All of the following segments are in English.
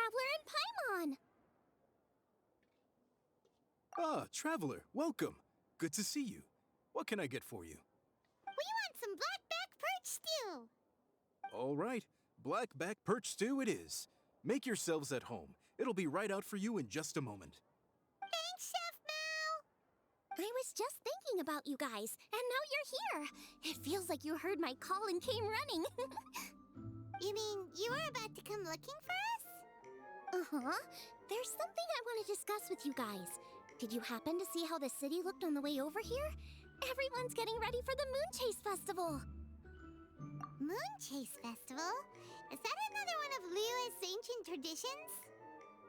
Traveler and Paimon! Ah, Traveler, welcome. Good to see you. What can I get for you? We want some blackback perch stew! All right, blackback perch stew it is. Make yourselves at home. It'll be right out for you in just a moment. Thanks, Chef Mao! I was just thinking about you guys, and now you're here. It feels like you heard my call and came running. You mean you were about to come looking for us? Uh-huh. There's something I want to discuss with you guys. Did you happen to see how the city looked on the way over here? Everyone's getting ready for the Moonchase Festival. Moonchase Festival? Is that another one of Liyue's ancient traditions?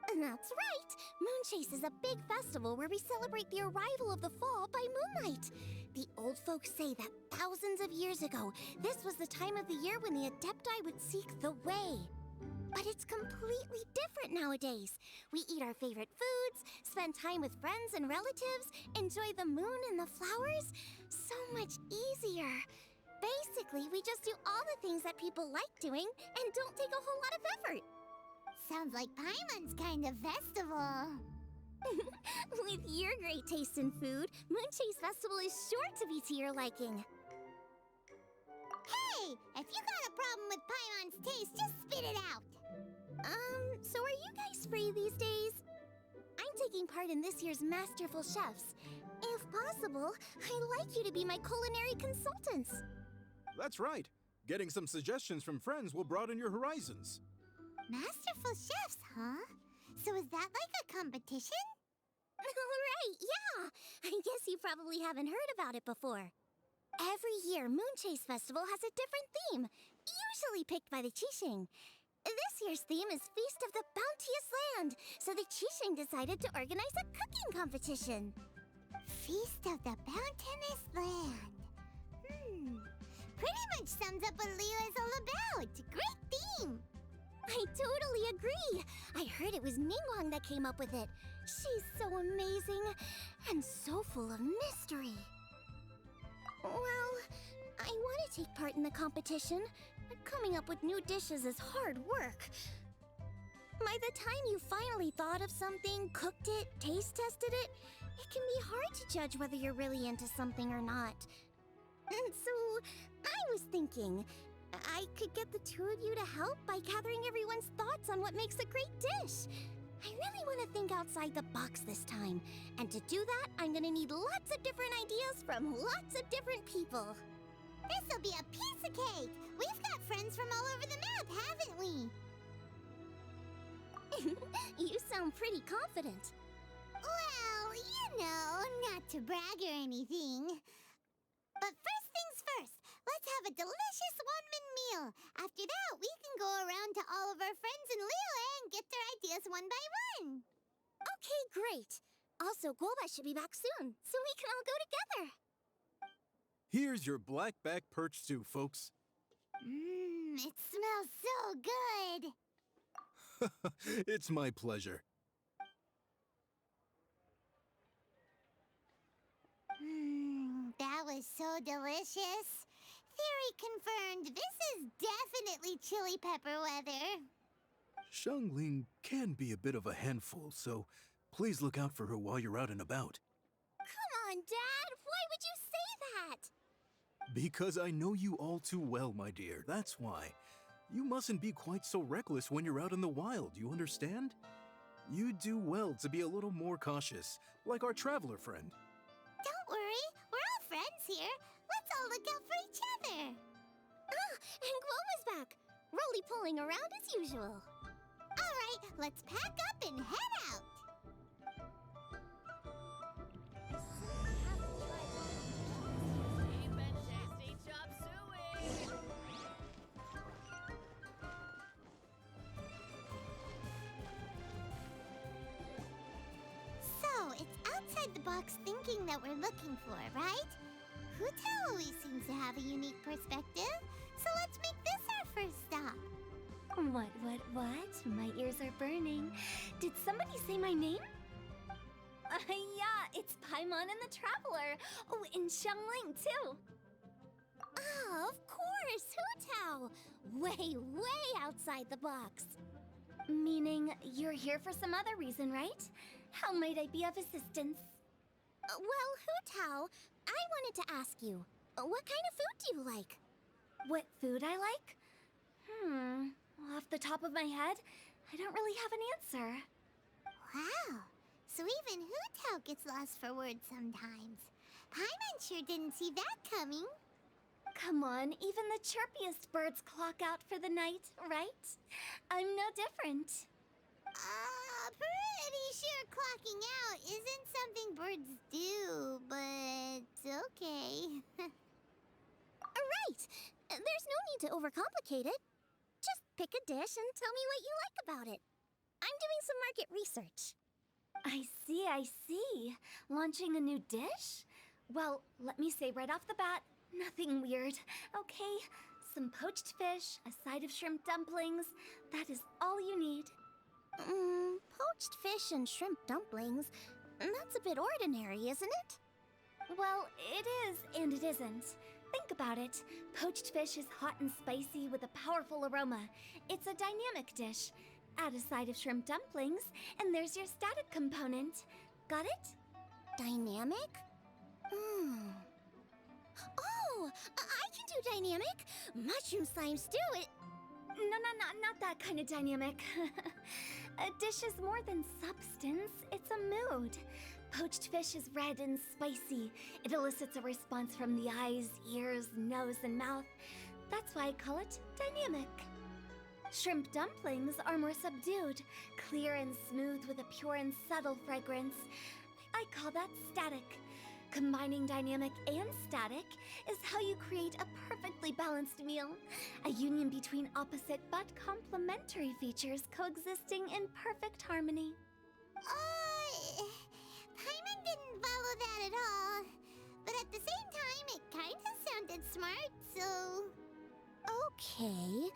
That's right! Moonchase is a big festival where we celebrate the arrival of the fall by moonlight. The old folks say that thousands of years ago, this was the time of the year when the Adepti would seek the way. But it's completely different nowadays. We eat our favorite foods, spend time with friends and relatives, enjoy the moon and the flowers. So much easier. Basically, we just do all the things that people like doing and don't take a whole lot of effort. Sounds like Paimon's kind of festival. With your great taste in food, Moonchase Festival is sure to be to your liking. Hey! If you got a problem with Paimon's taste, just spit it out! So are you guys free these days? I'm taking part in this year's Masterful Chefs. If possible, I'd like you to be my culinary consultants. That's right. Getting some suggestions from friends will broaden your horizons. Masterful chefs, huh? So is that like a competition? Right, yeah. I guess you probably haven't heard about it before. Every year, Moonchase Festival has a different theme, usually picked by the Keqing. This year's theme is Feast of the Bounteous Land, so the Keqing decided to organize a cooking competition. Feast of the Bounteous Land. Pretty much sums up what Liyue is all about. Great theme. I totally agree. I heard it was Ningguang that came up with it. She's so amazing and so full of mystery. Well, I want to take part in the competition, but coming up with new dishes is hard work. By the time you finally thought of something, cooked it, taste tested it, it can be hard to judge whether you're really into something or not. And so, I was thinking, I could get the two of you to help by gathering everyone's thoughts on what makes a great dish. I really want to think outside the box this time. And to do that, I'm going to need lots of different ideas from lots of different people. This'll be a piece of cake! We've got friends from all over the map, haven't we? You sound pretty confident. Well, you know, not to brag or anything. But first things first, let's have a delicious one-man meal. After that, we can go around to all of our friends in Liyue and get their ideas one by one. Okay, great. Also, Golba should be back soon, so we can all go together. Here's your blackback perch stew, folks. It smells so good. It's my pleasure. That was so delicious. Theory confirmed, this is definitely chili pepper weather. Xiangling can be a bit of a handful, so please look out for her while you're out and about. Come on, Dad. Why would you say that? Because I know you all too well, my dear. That's why. You mustn't be quite so reckless when you're out in the wild, you understand? You do well to be a little more cautious, like our traveler friend. Don't worry, we're all friends here. Let's all look out for each other. Ah, and Gloma's back. Roly-poling around as usual. All right, let's pack up and head out. So, it's outside the box thinking that we're looking for, right? Hu always seems to have a unique perspective, so let's make this our first stop. What? My ears are burning. Did somebody say my name? Yeah, it's Paimon and the Traveler. Oh, and Xiangling, too. Oh, of course, Hu. Way outside the box. Meaning you're here for some other reason, right? How might I be of assistance? Well, Hu Tao, I wanted to ask you, what kind of food do you like? What food I like? Off the top of my head, I don't really have an answer. Wow. So even Hu Tao gets lost for words sometimes. Paimon sure didn't see that coming. Come on, even the chirpiest birds clock out for the night, right? I'm no different. Pretty sure clocking out isn't something birds do, but okay. Right! There's no need to overcomplicate it. Just pick a dish and tell me what you like about it. I'm doing some market research. I see. Launching a new dish? Well, let me say right off the bat, nothing weird, okay? Some poached fish, a side of shrimp dumplings, that is all you need. Poached fish and shrimp dumplings? That's a bit ordinary, isn't it? Well, it is and it isn't. Think about it. Poached fish is hot and spicy with a powerful aroma. It's a dynamic dish. Add a side of shrimp dumplings, and there's your static component. Got it? Dynamic? Oh, I can do dynamic. Mushroom slime stew, No, not that kind of dynamic. A dish is more than substance, it's a mood. Poached fish is red and spicy. It elicits a response from the eyes, ears, nose, and mouth. That's why I call it dynamic. Shrimp dumplings are more subdued, clear and smooth with a pure and subtle fragrance. I call that static. Combining dynamic and static is how you create a perfectly balanced meal. A union between opposite but complementary features coexisting in perfect harmony. Paimon didn't follow that at all. But at the same time, it kinda sounded smart, so... Okay,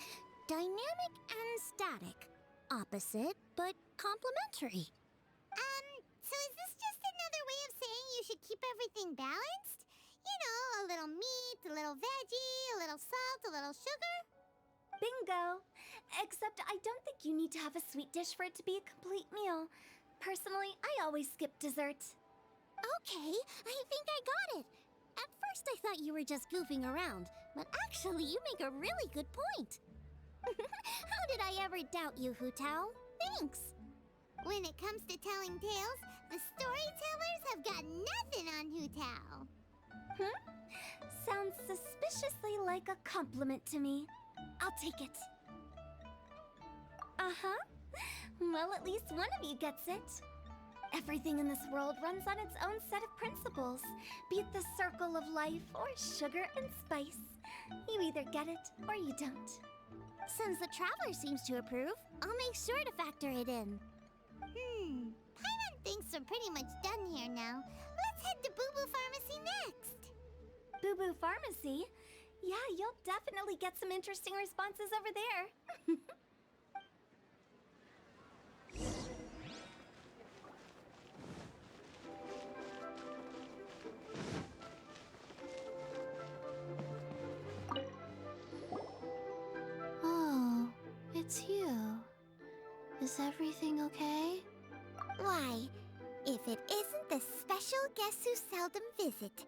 dynamic and static. Opposite but complementary. So is this just another way of saying you should keep everything balanced? You know, a little meat, a little veggie, a little salt, a little sugar? Bingo! Except I don't think you need to have a sweet dish for it to be a complete meal. Personally, I always skip dessert. Okay, I think I got it. At first I thought you were just goofing around, but actually you make a really good point. How did I ever doubt you, Hu Tao? Thanks. When it comes to telling tales, the storytellers have got nothing on Hu Tao. Sounds suspiciously like a compliment to me. I'll take it. Well, at least one of you gets it. Everything in this world runs on its own set of principles, be it the circle of life or sugar and spice. You either get it or you don't. Since the traveler seems to approve, I'll make sure to factor it in. Paimon thinks we're pretty much done here now. Let's head to Boo Boo Pharmacy next. Boo Boo Pharmacy? Yeah, you'll definitely get some interesting responses over there. Oh, it's you. Is everything okay? Why, if it isn't the special guests who seldom visit.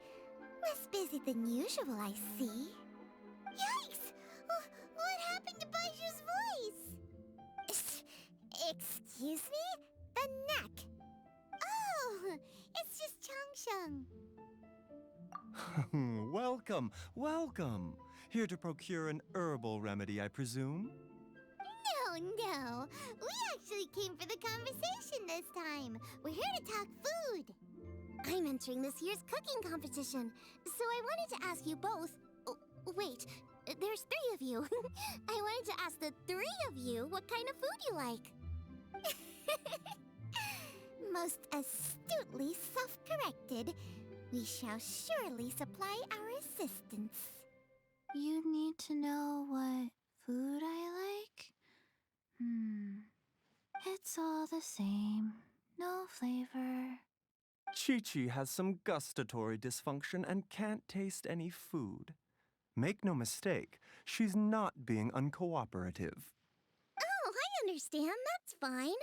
Less busy than usual, I see. Yikes! What happened to Baizhu's voice? Excuse me? The neck. Oh, it's just Changsheng. Welcome. Here to procure an herbal remedy, I presume? No. We actually came for the conversation this time. We're here to talk food. I'm entering this year's cooking competition, so I wanted to ask you both. Oh, wait, there's 3 of you. I wanted to ask the 3 of you what kind of food you like. Most astutely self-corrected. We shall surely supply our assistance. You need to know what food I like? It's all the same. No flavor. Chi-Chi has some gustatory dysfunction and can't taste any food. Make no mistake, she's not being uncooperative. Oh, I understand, that's fine.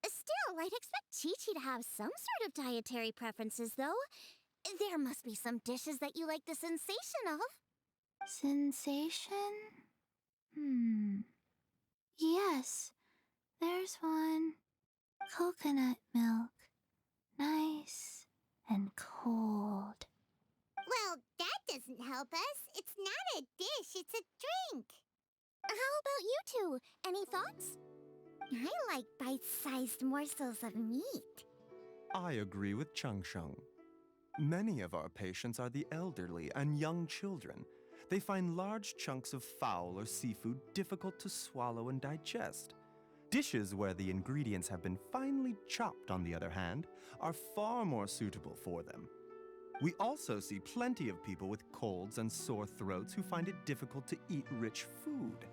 Still, I'd expect Chi-Chi to have some sort of dietary preferences, though. There must be some dishes that you like the sensation of. Sensation? Yes, there's one. Coconut milk. Nice and cold. Well, that doesn't help us. It's not a dish, it's a drink. How about you two? Any thoughts? I like bite-sized morsels of meat. I agree with Changsheng. Many of our patients are the elderly and young children. They find large chunks of fowl or seafood difficult to swallow and digest. Dishes where the ingredients have been finely chopped, on the other hand, are far more suitable for them. We also see plenty of people with colds and sore throats who find it difficult to eat rich food.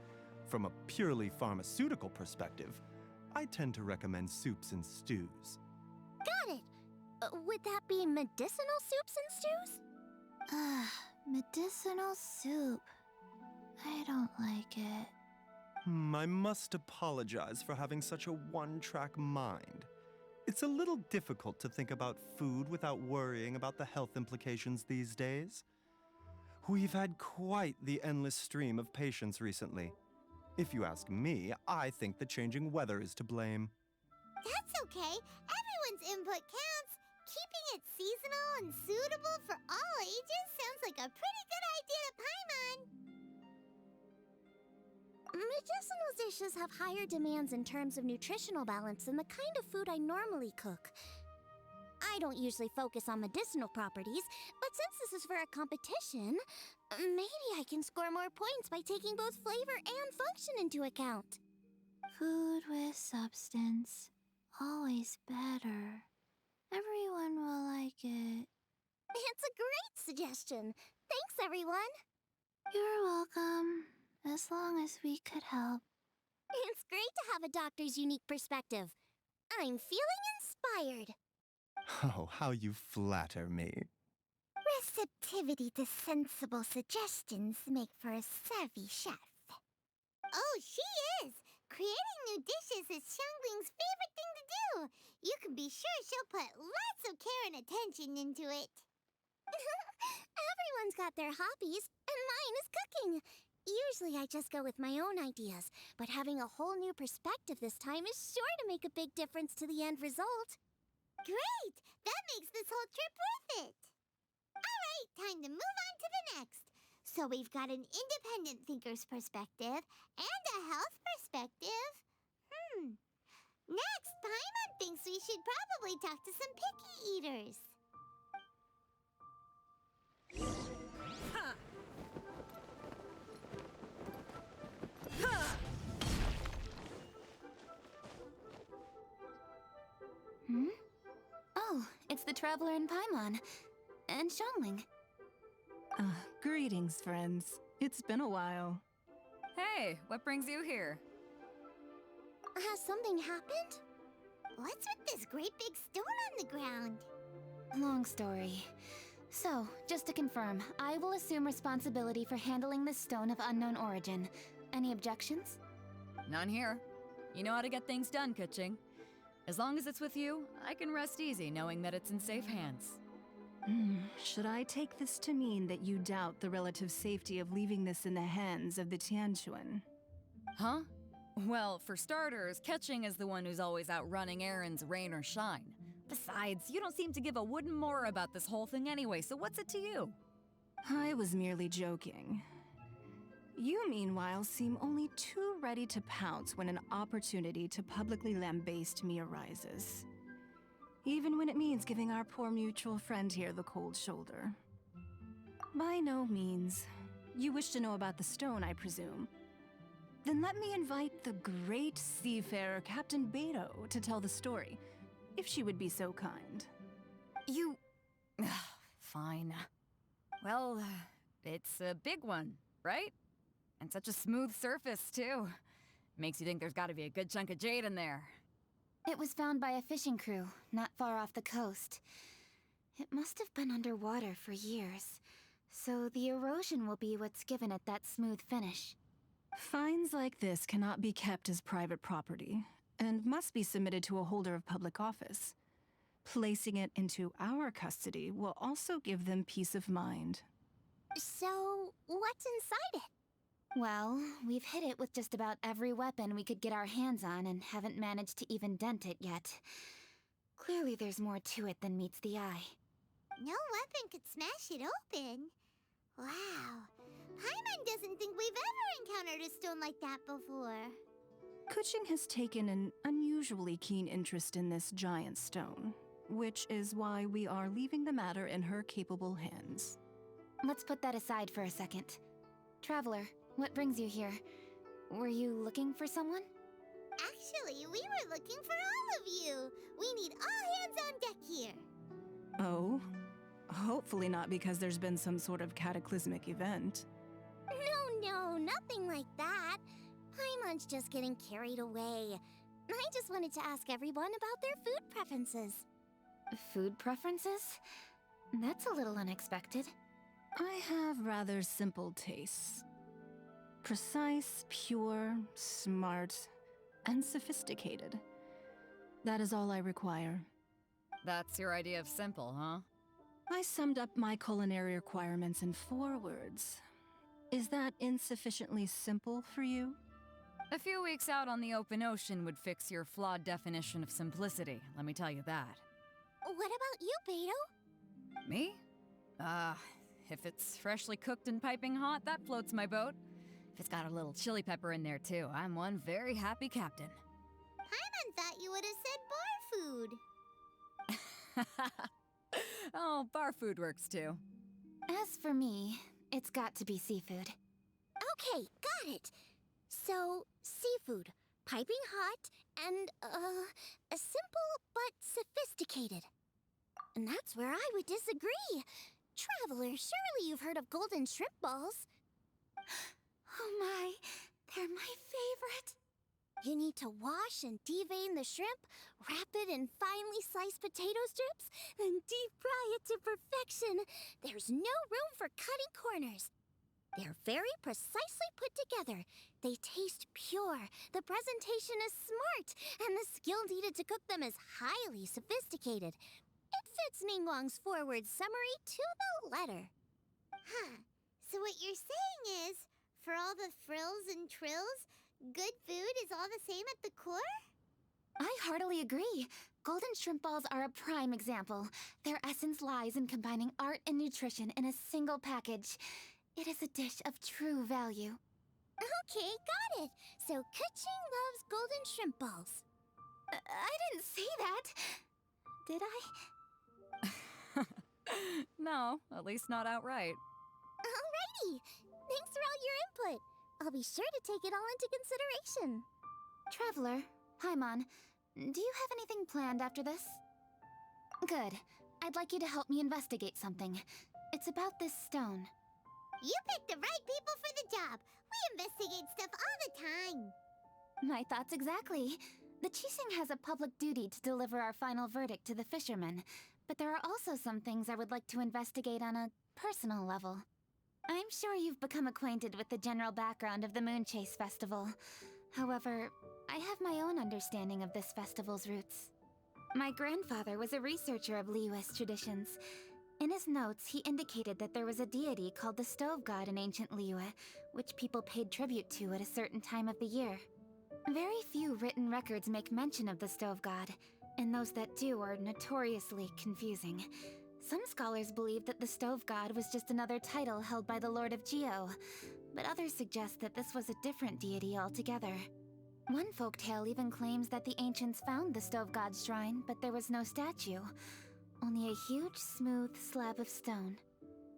From a purely pharmaceutical perspective, I tend to recommend soups and stews. Got it. Would that be medicinal soups and stews? Medicinal soup. I don't like it. I must apologize for having such a one-track mind. It's a little difficult to think about food without worrying about the health implications these days. We've had quite the endless stream of patients recently. If you ask me, I think the changing weather is to blame. That's okay. Everyone's input counts. Keeping it seasonal and suitable for all ages sounds like a pretty good idea to Paimon. Medicinal dishes have higher demands in terms of nutritional balance than the kind of food I normally cook. I don't usually focus on medicinal properties, but since this is for a competition, maybe I can score more points by taking both flavor and function into account. Food with substance. Always better. Everyone will like it. It's a great suggestion. Thanks, everyone. You're welcome. As long as we could help. It's great to have a doctor's unique perspective. I'm feeling inspired. Oh, how you flatter me. Receptivity to sensible suggestions make for a savvy chef. Oh, she is! Creating new dishes is Xiangling's favorite thing to do. You can be sure she'll put lots of care and attention into it. Everyone's got their hobbies, and mine is cooking. Usually I just go with my own ideas, but having a whole new perspective this time is sure to make a big difference to the end result. Great! That makes this whole trip worth it. All right, time to move on to the next. So we've got an independent thinker's perspective and a health perspective. Next, Paimon thinks we should probably talk to some picky eaters. Oh, it's the traveler in Paimon. And Xiangling. Greetings, friends. It's been a while. Hey, what brings you here? Has something happened? What's with this great big stone on the ground? Long story. So, just to confirm, I will assume responsibility for handling this stone of unknown origin. Any objections? None here. You know how to get things done, Keqing. As long as it's with you, I can rest easy knowing that it's in safe hands. Should I take this to mean that you doubt the relative safety of leaving this in the hands of the Tianquan? Huh? Well, for starters, Keqing is the one who's always out running errands, rain or shine. Besides, you don't seem to give a wooden more about this whole thing anyway, so what's it to you? I was merely joking. You, meanwhile, seem only too ready to pounce when an opportunity to publicly lambaste me arises. Even when it means giving our poor mutual friend here the cold shoulder. By no means. You wish to know about the stone, I presume. Then let me invite the great seafarer Captain Baizhu to tell the story, if she would be so kind. You... Fine. Well, it's a big one, right? And such a smooth surface, too. Makes you think there's gotta be a good chunk of jade in there. It was found by a fishing crew, not far off the coast. It must have been underwater for years, so the erosion will be what's given it that smooth finish. Finds like this cannot be kept as private property and must be submitted to a holder of public office. Placing it into our custody will also give them peace of mind. So, what's inside it? Well, we've hit it with just about every weapon we could get our hands on and haven't managed to even dent it yet. Clearly there's more to it than meets the eye. No weapon could smash it open. Wow. Paimon doesn't think we've ever encountered a stone like that before. Keqing has taken an unusually keen interest in this giant stone, which is why we are leaving the matter in her capable hands. Let's put that aside for a second. Traveler, what brings you here? Were you looking for someone? Actually, we were looking for all of you. We need all hands on deck here. Oh? Hopefully not because there's been some sort of cataclysmic event. No, nothing like that. Paimon's just getting carried away. I just wanted to ask everyone about their food preferences. Food preferences? That's a little unexpected. I have rather simple tastes. Precise, pure, smart, and sophisticated. That is all I require. That's your idea of simple, huh? I summed up my culinary requirements in 4 words. Is that insufficiently simple for you? A few weeks out on the open ocean would fix your flawed definition of simplicity, let me tell you that. What about you, Beidou? Me? If it's freshly cooked and piping hot, that floats my boat. If it's got a little chili pepper in there too, I'm one very happy captain. Paimon thought you would have said bar food. Oh, bar food works too. As for me, it's got to be seafood. Okay, got it. So, seafood, piping hot, and, simple but sophisticated. And that's where I would disagree. Traveler, surely you've heard of golden shrimp balls. Oh my, they're my favorite. You need to wash and devein the shrimp, wrap it in finely sliced potato strips, then deep fry it to perfection. There's no room for cutting corners. They're very precisely put together. They taste pure, the presentation is smart, and the skill needed to cook them is highly sophisticated. It fits Ningguang's forward summary to the letter. Huh. So what you're saying is, for all the frills and trills, good food is all the same at the core? I heartily agree. Golden shrimp balls are a prime example. Their essence lies in combining art and nutrition in a single package. It is a dish of true value. Okay, got it. So Keqing loves golden shrimp balls. I didn't say that. Did I? No, at least not outright. Alrighty. Thanks for all your input. I'll be sure to take it all into consideration. Traveler, Paimon, do you have anything planned after this? Good. I'd like you to help me investigate something. It's about this stone. You picked the right people for the job. We investigate stuff all the time. My thoughts exactly. The Keqing has a public duty to deliver our final verdict to the fishermen, but there are also some things I would like to investigate on a personal level. I'm sure you've become acquainted with the general background of the Moonchase Festival. However, I have my own understanding of this festival's roots. My grandfather was a researcher of Liyue's traditions. In his notes, he indicated that there was a deity called the Stove God in ancient Liyue, which people paid tribute to at a certain time of the year. Very few written records make mention of the Stove God, and those that do are notoriously confusing. Some scholars believe that the Stove God was just another title held by the Lord of Geo, but others suggest that this was a different deity altogether. One folktale even claims that the ancients found the Stove God's shrine, but there was no statue, only a huge, smooth slab of stone.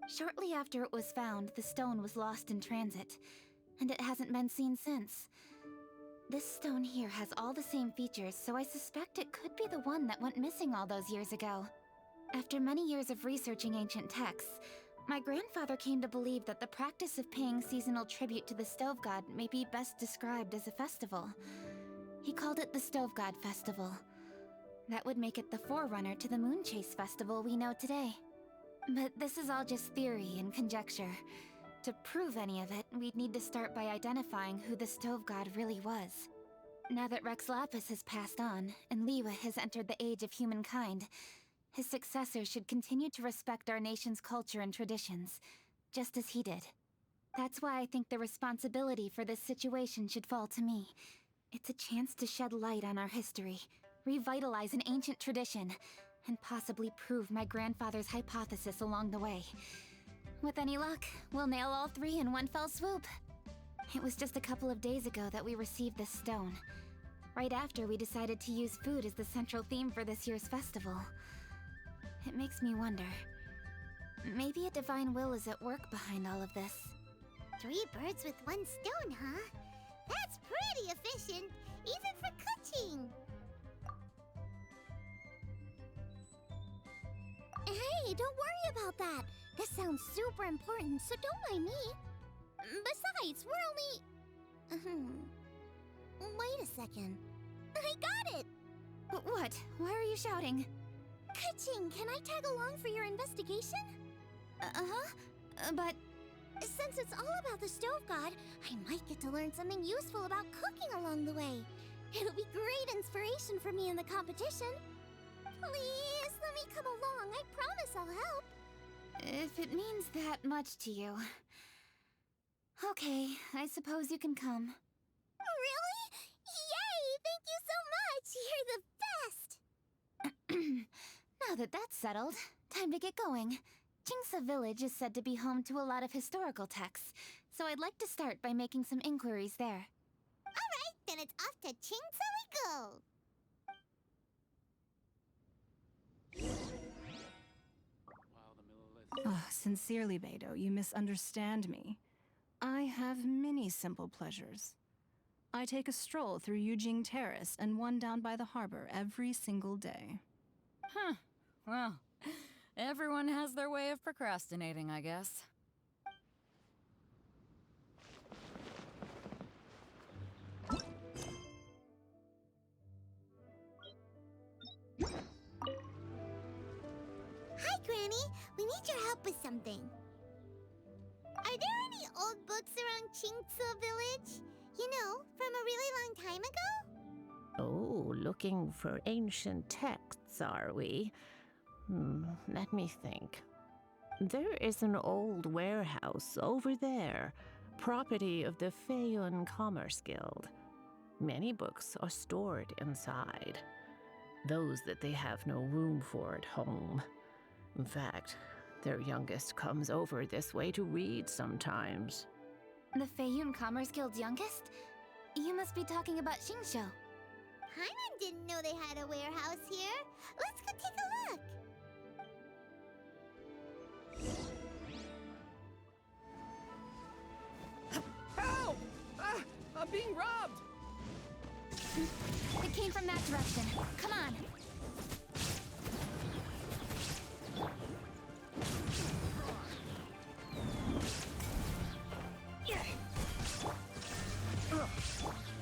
Shortly after it was found, the stone was lost in transit, and it hasn't been seen since. This stone here has all the same features, so I suspect it could be the one that went missing all those years ago. After many years of researching ancient texts, my grandfather came to believe that the practice of paying seasonal tribute to the Stove God may be best described as a festival. He called it the Stove God Festival. That would make it the forerunner to the Moonchase Festival we know today. But this is all just theory and conjecture. To prove any of it, we'd need to start by identifying who the Stove God really was. Now that Rex Lapis has passed on, and Liwa has entered the age of humankind, his successors should continue to respect our nation's culture and traditions, just as he did. That's why I think the responsibility for this situation should fall to me. It's a chance to shed light on our history, revitalize an ancient tradition, and possibly prove my grandfather's hypothesis along the way. With any luck, we'll nail all three in one fell swoop. It was just a couple of days ago that we received this stone. Right after we decided to use food as the central theme for this year's festival. It makes me wonder. Maybe a divine will is at work behind all of this. 3 birds with 1 stone, huh? That's pretty efficient, even for Keqing. Hey, don't worry about that. This sounds super important, so don't mind me. Besides, we're only... Wait a second. I got it! What? Why are you shouting? Keqing, can I tag along for your investigation? But... Since it's all about the Stove God, I might get to learn something useful about cooking along the way. It'll be great inspiration for me in the competition. Please, let me come along. I promise I'll help. if it means that much to you... Okay, I suppose you can come. Really? Yay! Thank you so much! You're the best! Now that that's settled, time to get going. Jingsa Village is said to be home to a lot of historical texts, so I'd like to start by making some inquiries there. Alright, then it's off to Jingsa we go! Oh, sincerely, Beidou, you misunderstand me. I have many simple pleasures. I take a stroll through Yujing Terrace and one down by the harbor every single day. Huh. Well, everyone has their way of procrastinating, I guess. Hi, Granny. We need your help with something. Are there any old books around Xingqiu Village? You know, from a really long time ago? Oh, looking for ancient texts, are we? Let me think. There is an old warehouse over there, property of the Feiyun Commerce Guild. Many books are stored inside, those that they have no room for at home. In fact, their youngest comes over this way to read sometimes. The Feiyun Commerce Guild's youngest? You must be talking about Xingqiu. Paimon didn't know they had a warehouse here. Let's go take a look. Help! Ah, I'm being robbed! It came from that direction. Come on.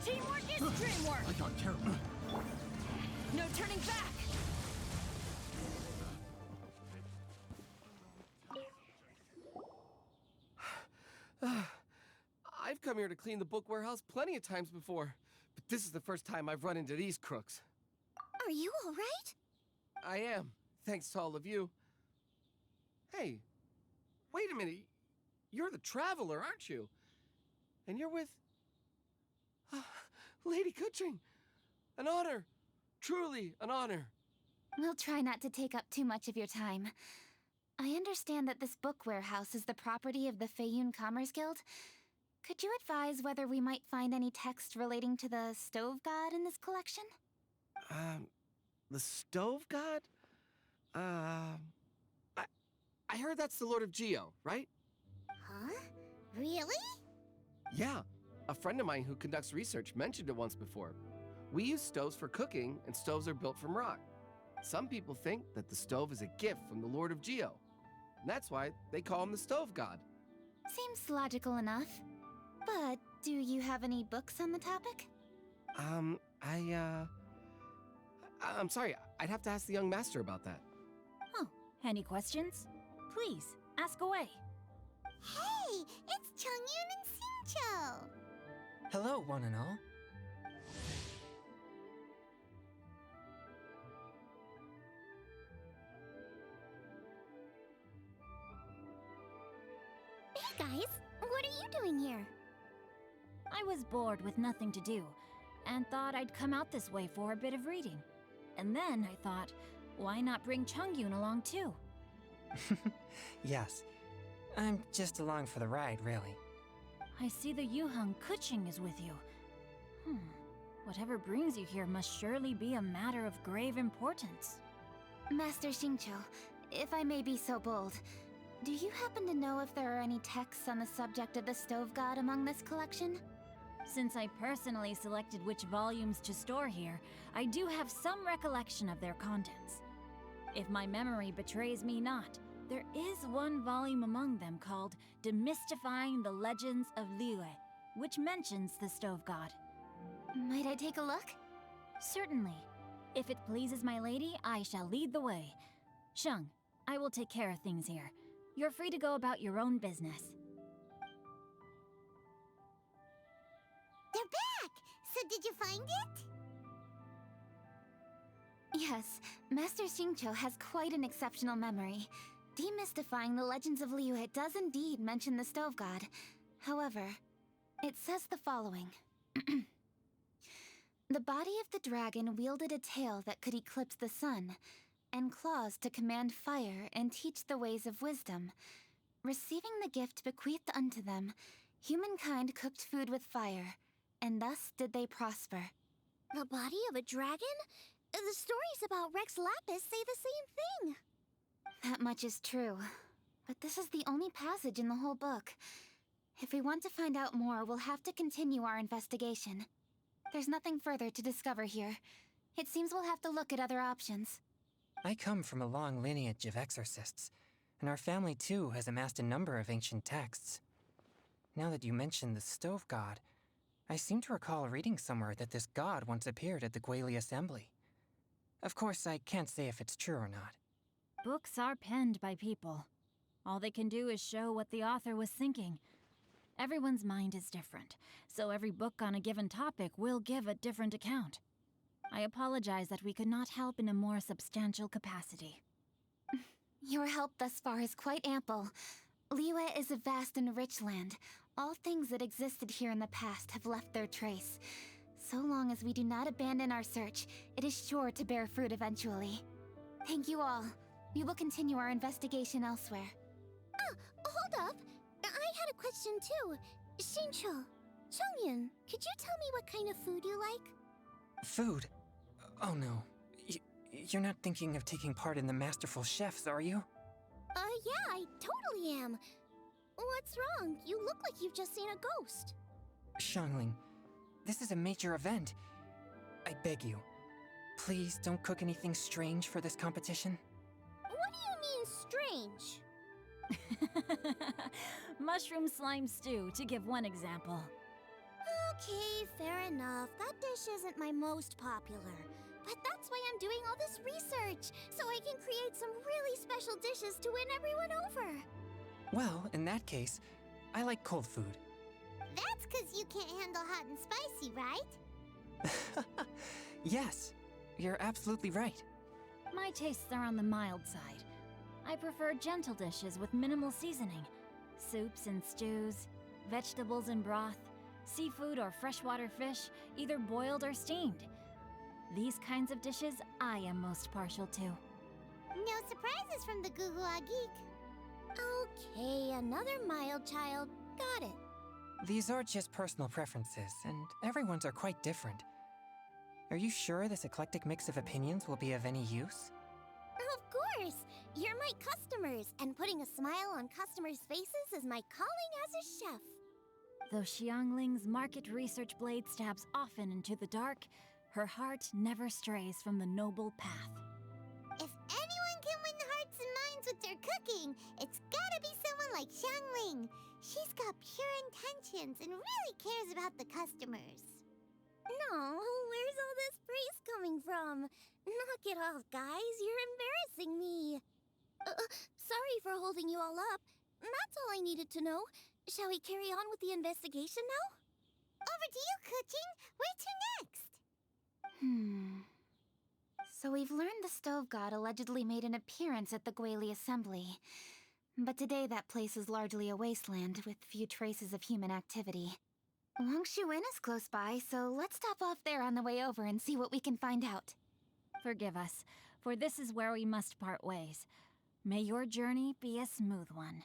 Teamwork is dreamwork! I got terrible. No turning back! I've come here to clean the book warehouse plenty of times before, but this is the first time I've run into these crooks. Are you all right? I am, thanks to all of you. Hey, wait a minute. You're the traveler, aren't you? And you're with... Lady Keqing. An honor. Truly an honor. We'll try not to take up too much of your time. I understand that this book warehouse is the property of the Feiyun Commerce Guild. Could you advise whether we might find any text relating to the Stove God in this collection? The Stove God? I heard that's the Lord of Geo, right? Huh? Really? Yeah. A friend of mine who conducts research mentioned it once before. We use stoves for cooking, and stoves are built from rock. Some people think that the stove is a gift from the Lord of Geo. And that's why they call him the Stove God. Seems logical enough. But do you have any books on the topic? I'm sorry, I'd have to ask the young master about that. Oh, any questions? Please, ask away. Hey, it's Chongyun and Yanxiao! Hello, one and all. Hey guys, what are you doing here? I was bored with nothing to do, and thought I'd come out this way for a bit of reading. And then I thought, why not bring Chongyun along too? Yes. I'm just along for the ride, really. I see the Yuheng Keqing is with you. Whatever brings you here must surely be a matter of grave importance. Master Xingqiu, if I may be so bold, do you happen to know if there are any texts on the subject of the Stove God among this collection? Since I personally selected which volumes to store here, I do have some recollection of their contents. If my memory betrays me not, there is one volume among them called Demystifying the Legends of Liyue, which mentions the Stove God. Might I take a look? Certainly. If it pleases my lady, I shall lead the way. Sheng, I will take care of things here. You're free to go about your own business. They're back! So did you find it? Yes, Master Xingqiu has quite an exceptional memory. Demystifying the legends of Liyue does indeed mention the Stove God. However, it says the following. The body of the dragon wielded a tail that could eclipse the sun, and claws to command fire and teach the ways of wisdom. Receiving the gift bequeathed unto them, humankind cooked food with fire, and thus did they prosper. The body of a dragon? The stories about Rex Lapis say the same thing. That much is true, but this is the only passage in the whole book. If we want to find out more, we'll have to continue our investigation. There's nothing further to discover here. It seems we'll have to look at other options. I come from a long lineage of exorcists, and our family too has amassed a number of ancient texts. Now that you mention the Stove God, I seem to recall reading somewhere that this god once appeared at the Guili Assembly. Of course, I can't say if it's true or not. Books are penned by people. All they can do is show what the author was thinking. Everyone's mind is different, so every book on a given topic will give a different account. I apologize that we could not help in a more substantial capacity. Your help thus far is quite ample. Liyue is a vast and rich land. All things that existed here in the past have left their trace. So long as we do not abandon our search, it is sure to bear fruit eventually. Thank you all. We will continue our investigation elsewhere. Hold up. I had a question too. Xingqiu, Chongyun, could you tell me what kind of food you like? Food? Oh no. You're not thinking of taking part in the Masterful Chefs, are you? Yeah, I totally am. What's wrong? You look like you've just seen a ghost. Xiangling, this is a major event. I beg you, please don't cook anything strange for this competition. What do you mean, strange? Mushroom slime stew, to give one example. Okay, fair enough. That dish isn't my most popular. But that's why I'm doing all this research, so I can create some really special dishes to win everyone over. Well, in that case, I like cold food. That's because you can't handle hot and spicy, right? Yes, you're absolutely right. My tastes are on the mild side. I prefer gentle dishes with minimal seasoning. Soups and stews, vegetables and broth, seafood or freshwater fish, either boiled or steamed. These kinds of dishes I am most partial to. No surprises from the Guhua Geek. Okay, another mild child. Got it. These are just personal preferences, and everyone's are quite different. Are you sure this eclectic mix of opinions will be of any use? Of course! You're my customers, and putting a smile on customers' faces is my calling as a chef. Though Xiangling's market research blade stabs often into the dark, her heart never strays from the noble path. If anyone can win hearts and minds with their cooking, it's gotta be someone like Xiangling. She's got pure intentions and really cares about the customers. No, where's all this praise coming from? Knock it off, guys. You're embarrassing me. Sorry for holding you all up. That's all I needed to know. Shall we carry on with the investigation now? Over to you, Keqing. Where to next? So we've learned the Stove God allegedly made an appearance at the Guili Assembly. But today that place is largely a wasteland with few traces of human activity. Xingqiu is close by, so let's stop off there on the way over and see what we can find out. Forgive us, for this is where we must part ways. May your journey be a smooth one.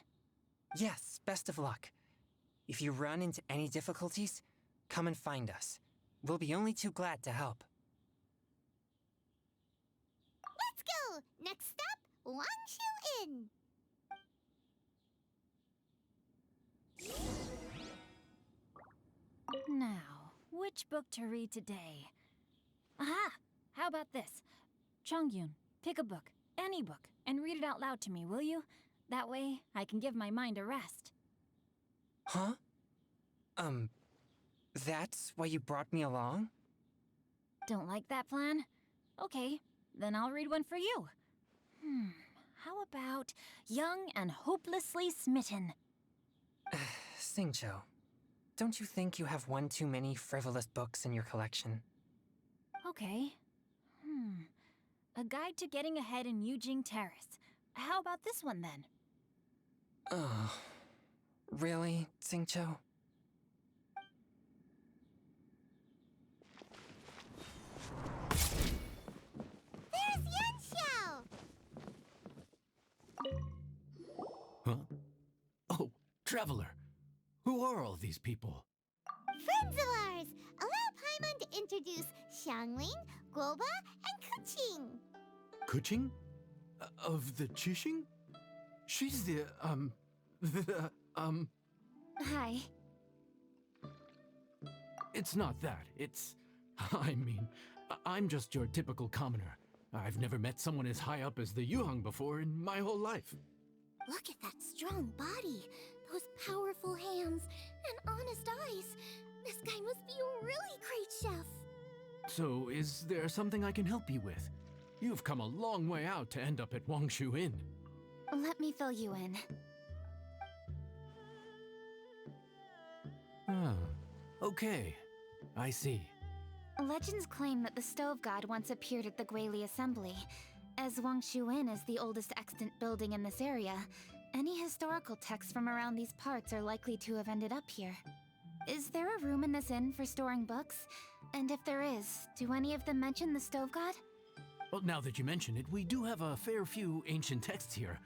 Yes, best of luck. If you run into any difficulties, come and find us. We'll be only too glad to help. Let's go! Next stop, Xingqiu Inn. Now, which book to read today? Aha! How about this? Chongyun, pick a book, any book, and read it out loud to me, will you? That way, I can give my mind a rest. Huh? That's why you brought me along? Don't like that plan? Okay, then I'll read one for you. How about Young and Hopelessly Smitten? Xingqiu, don't you think you have one too many frivolous books in your collection? Okay. A Guide to Getting Ahead in Yujing Terrace. How about this one, then? Oh, really, Xingqiu? There's Yanxiao! Huh? Oh, Traveler. Who are all these people? Friends of ours! Allow Paimon to introduce Xiangling, Guoba, and Keqing. Keqing? Of the Qixing? She's the, Hi. It's not that. It's... I mean, I'm just your typical commoner. I've never met someone as high up as the Yuheng before in my whole life. Look at that strong body, those powerful hands, and honest eyes. This guy must be a really great chef. So, is there something I can help you with? You've come a long way out to end up at Xingqiu Inn. Let me fill you in. Ah, okay. I see. Legends claim that the Stove God once appeared at the Guili Assembly. As Xingqiu Inn is the oldest extant building in this area, any historical texts from around these parts are likely to have ended up here. Is there a room in this inn for storing books? And if there is, do any of them mention the Stove God? Well, now that you mention it, we do have a fair few ancient texts here.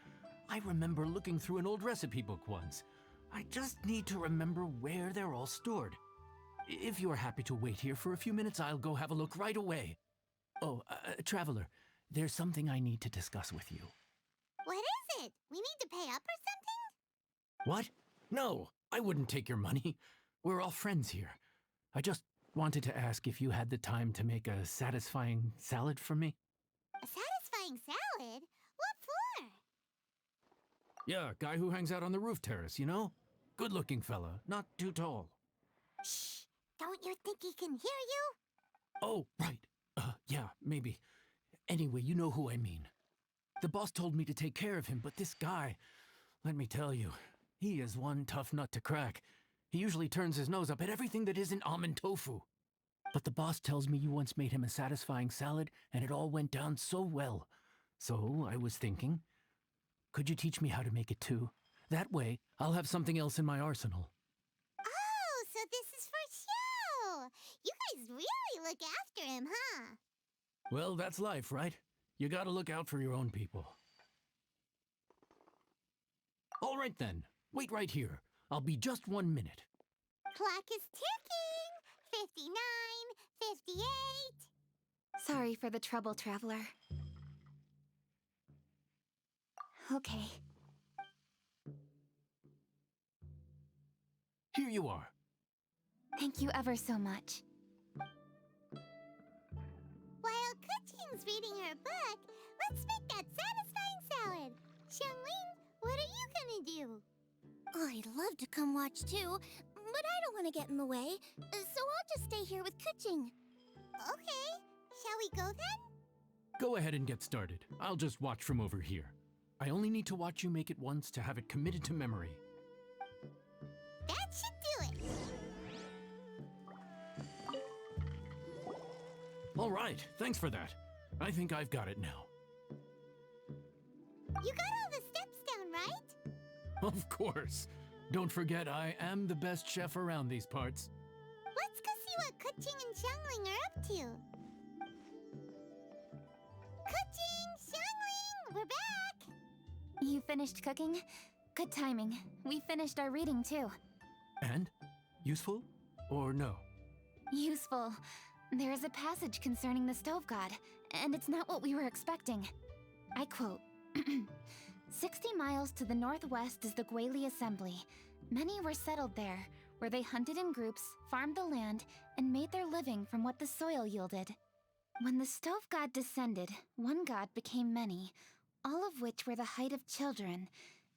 I remember looking through an old recipe book once. I just need to remember where they're all stored. If you're happy to wait here for a few minutes, I'll go have a look right away. Oh, Traveler, there's something I need to discuss with you. What is it? We need to pay up or something? What? No, I wouldn't take your money. We're all friends here. I just wanted to ask if you had the time to make a satisfying salad for me. A satisfying salad? What for? Yeah, guy who hangs out on the roof terrace, you know? Good-looking fella, not too tall. Shh! Don't you think he can hear you? Oh, right. Yeah, maybe. Anyway, you know who I mean. The boss told me to take care of him, but this guy, let me tell you, he is one tough nut to crack. He usually turns his nose up at everything that isn't almond tofu. But the boss tells me you once made him a satisfying salad, and it all went down so well. So I was thinking, could you teach me how to make it too? That way, I'll have something else in my arsenal. Oh, so this is for show! You guys really look after him, huh? Well, that's life, right? You gotta look out for your own people. All right then, wait right here. I'll be just 1 minute. Clock is ticking! 59, 58... Sorry for the trouble, Traveler. Okay. Here you are. Thank you ever so much. While Keqing's reading her book, let's make that satisfying salad. Xiangling, what are you gonna do? I'd love to come watch too, but I don't want to get in the way, so I'll just stay here with Keqing. Okay, shall we go then? Go ahead and get started. I'll just watch from over here. I only need to watch you make it once to have it committed to memory. That should do it. All right, thanks for that. I think I've got it now. You got all the steps down, right? Of course. Don't forget, I am the best chef around these parts. Let's go see what Keqing and Xiangling are up to. Keqing, Xiangling, we're back! You finished cooking? Good timing. We finished our reading too. And? Useful? Or no? Useful. There is a passage concerning the stove god, and it's not what we were expecting. I quote, 60 miles to the northwest is the Guili Assembly. Many were settled there, where they hunted in groups, farmed the land, and made their living from what the soil yielded. When the stove god descended, one god became many, all of which were the height of children.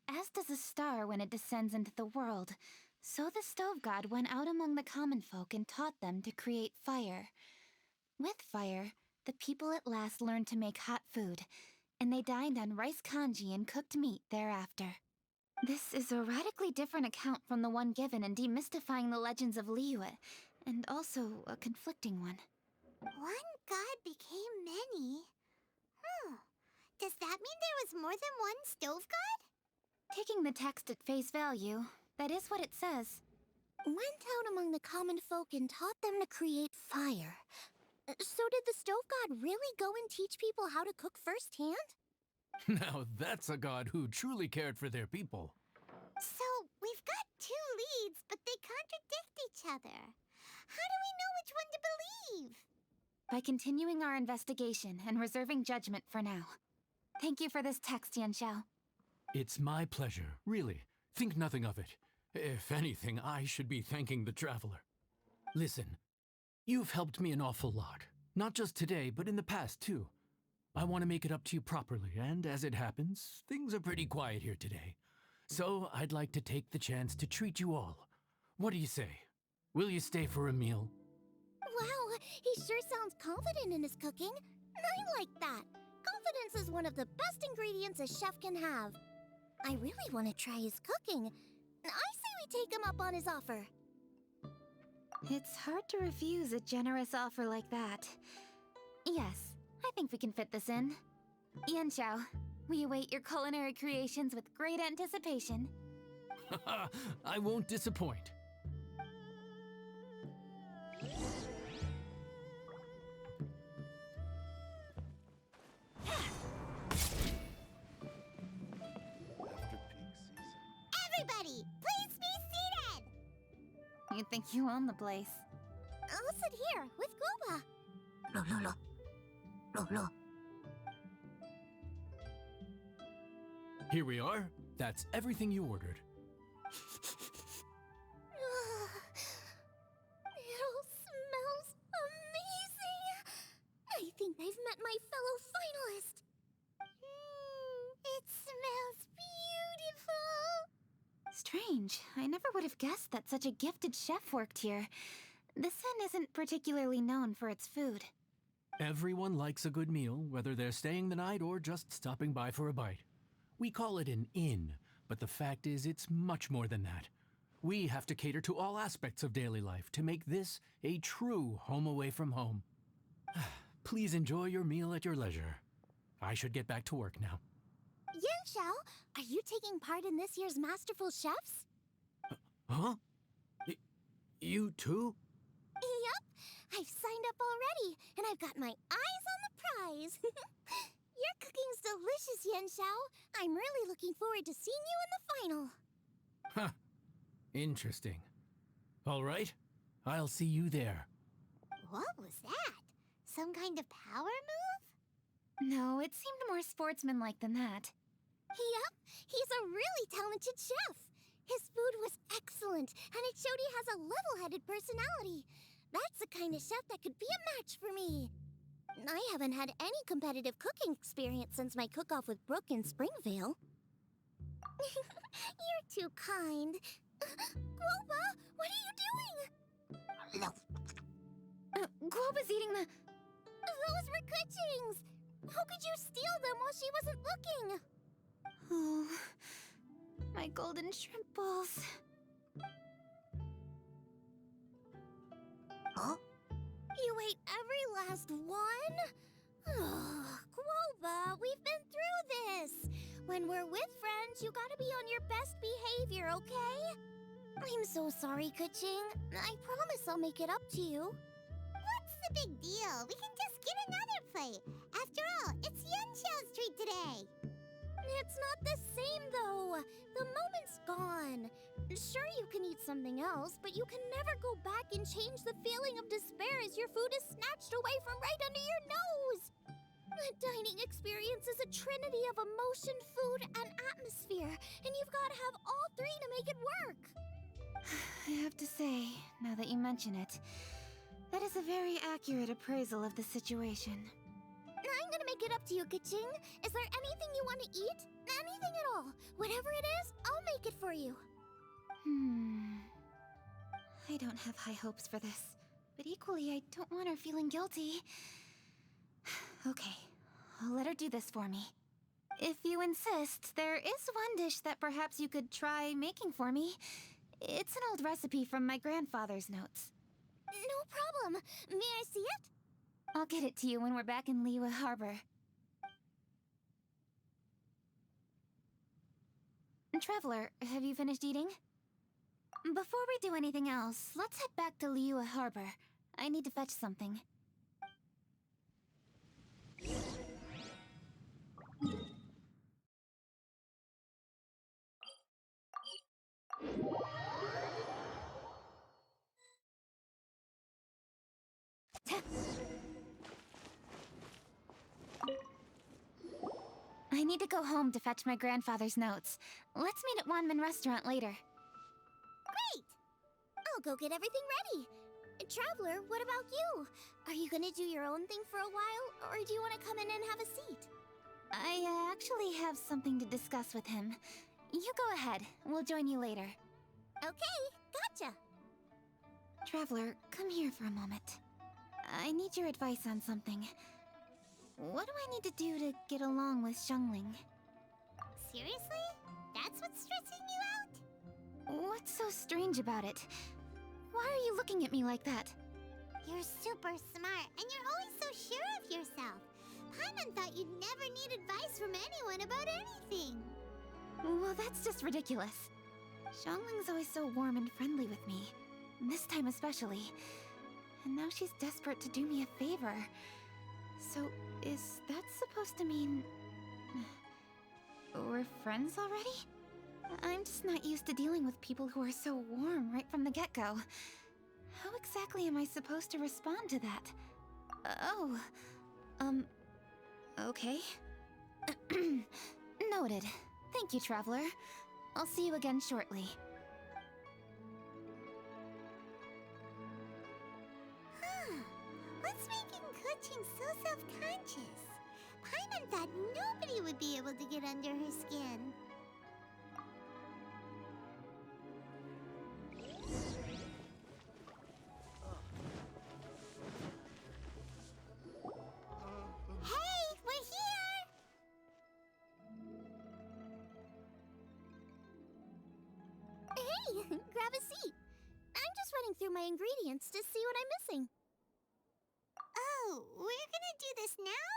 As does a star when it descends into the world, so the stove god went out among the common folk and taught them to create fire. With fire, the people at last learned to make hot food, and they dined on rice congee and cooked meat thereafter. This is a radically different account from the one given in Demystifying the Legends of Liyue, and also a conflicting one. One god became many? Does that mean there was more than one stove god? Taking the text at face value, that is what it says. Went out among the common folk and taught them to create fire. So did the stove god really go and teach people how to cook firsthand? Now that's a god who truly cared for their people. So, we've got two leads, but they contradict each other. How do we know which one to believe? By continuing our investigation and reserving judgment for now. Thank you for this text, Yanxiao. It's my pleasure, really. Think nothing of it. If anything, I should be thanking the traveler. Listen, you've helped me an awful lot. Not just today, but in the past, too. I want to make it up to you properly, and as it happens, things are pretty quiet here today. So I'd like to take the chance to treat you all. What do you say? Will you stay for a meal? Wow, he sure sounds confident in his cooking. I like that. Confidence is one of the best ingredients a chef can have. I really want to try his cooking. I say we take him up on his offer. It's hard to refuse a generous offer like that. Yes, I think we can fit this in. Yanxiao, we await your culinary creations with great anticipation. I won't disappoint. Everybody, please be seated! You think you own the place. I'll sit here with Guoba. Lo. Here we are. That's everything you ordered. It all smells amazing. I think I've met my fellow finalist. It smells beautiful. Strange. I never would have guessed that such a gifted chef worked here. This inn isn't particularly known for its food. Everyone likes a good meal, whether they're staying the night or just stopping by for a bite. We call it an inn, but the fact is it's much more than that. We have to cater to all aspects of daily life to make this a true home away from home. Please enjoy your meal at your leisure. I should get back to work now. Yanxiao, are you taking part in this year's Masterful Chefs? Huh? You too? Yep, I've signed up already, and I've got my eyes on the prize. Your cooking's delicious, Yanxiao. I'm really looking forward to seeing you in the final. Huh. Interesting. All right, I'll see you there. What was that? Some kind of power move? No, it seemed more sportsmanlike than that. Yep, he's a really talented chef. His food was excellent, and it showed he has a level-headed personality. That's the kind of chef that could be a match for me. I haven't had any competitive cooking experience since my cook-off with Brooke in Springvale. You're too kind. Guoba, what are you doing? Guoba's eating the... Those were Keqing's. How could you steal them while she wasn't looking? my golden shrimp balls. Huh? You ate every last one? Quoba, we've been through this. When we're with friends, you gotta be on your best behavior, okay? I'm so sorry, Keqing. I promise I'll make it up to you. What's the big deal? We can just get another plate. After all, it's Yanxiao's treat today. It's not the same, though. The moment's gone. Sure, you can eat something else, but you can never go back and change the feeling of despair as your food is snatched away from right under your nose. The dining experience is a trinity of emotion, food, and atmosphere, and you've got to have all three to make it work. I have to say, now that you mention it, that is a very accurate appraisal of the situation. I'm gonna make it up to you, Keqing. Is there anything you want to eat? Anything at all. Whatever it is, I'll make it for you. I don't have high hopes for this, but equally I don't want her feeling guilty. Okay, I'll let her do this for me. If you insist, there is one dish that perhaps you could try making for me. It's an old recipe from my grandfather's notes. No problem. May I see it? I'll get it to you when we're back in Liyue Harbor. Traveler, have you finished eating? Before we do anything else, let's head back to Liyue Harbor. I need to fetch something. I need to go home to fetch my grandfather's notes. Let's meet at Wanmin Restaurant later. Great! I'll go get everything ready. Traveler, what about you? Are you gonna do your own thing for a while, or do you want to come in and have a seat? I actually have something to discuss with him. You go ahead. We'll join you later. Okay, gotcha. Traveler, come here for a moment. I need your advice on something. What do I need to do to get along with Xiangling? Seriously? That's what's stressing you out? What's so strange about it? Why are you looking at me like that? You're super smart, and you're always so sure of yourself. Paimon thought you'd never need advice from anyone about anything. Well, that's just ridiculous. Xiangling's always so warm and friendly with me. This time especially. And now she's desperate to do me a favor. So, is that supposed to mean... we're friends already? I'm just not used to dealing with people who are so warm right from the get-go. How exactly am I supposed to respond to that? Okay. Noted. Thank you, Traveler. I'll see you again shortly. What's making Keqing so self-conscious? Paimon thought nobody would be able to get under her skin. Hey, we're here! Hey, grab a seat. I'm just running through my ingredients to see what I'm missing. Oh, we're gonna do this now?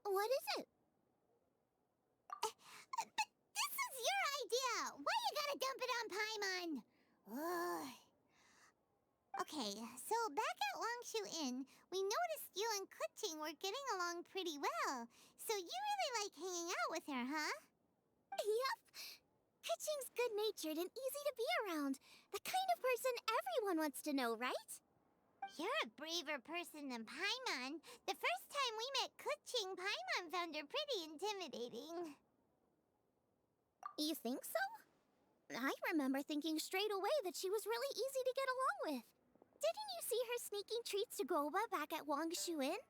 What is it? But this is your idea! Why you gotta dump it on Paimon? Ugh. Okay, so back at Xingqiu Inn, we noticed you and Keqing were getting along pretty well. So you really like hanging out with her, huh? Yep. Keqing's good-natured and easy to be around. The kind of person everyone wants to know, right? You're a braver person than Paimon. The first time we met Keqing, Paimon found her pretty intimidating. You think so? I remember thinking straight away that she was really easy to get along with. Didn't you see her sneaking treats to Goba back at Xingqiu Inn?